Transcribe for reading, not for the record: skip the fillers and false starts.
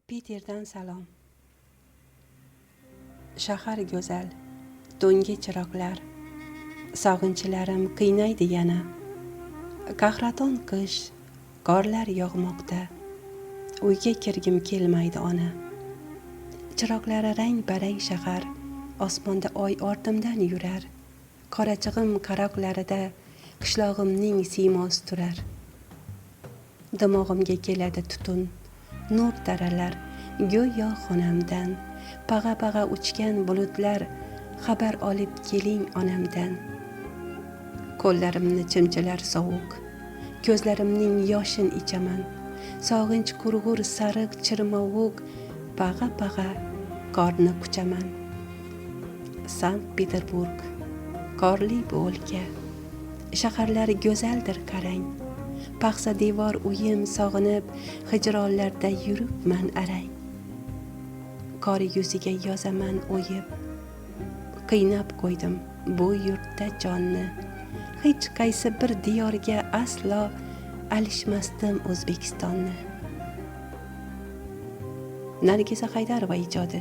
Piterdan salom. Shahar go'zal, do'ngi chiroqlar, sog'inchlarim qiynaydi yana. Qahraton qish, qorlar yog'moqda, uyga kirgim kelmaydi ona. Chiroqlari rang-barang shahar, osmonda oy ortimdan yurar. Qorachig'im qaroqlarida qishlog'imning siymosi turar. Dimog'imga keladi tutun, nur taralar, go'yo xonamdan. Pag'a-pag'a uchgan bulutlar, xabar olib keling onamdan. Qo'llarimni chimchilar sovuq, ko'zlarimning yoshin ichaman. Sog'inch qurg'ur sariq chirmovuq, pag'a-pag'a qorni quchaman. Sankt-Peterburg, qorli bu o'lka, shaharlar go'zaldir qarang. Paxsa devor uyim sog'inib, hijronlarda yuribman arang. Qor yuziga yozaman o'yib, qiynab qo'ydim bu yurtda jonni. Hech qaysi bir diyorga aslo alishmasdim O'zbekistonni. Nargiza Haydarova ijodi.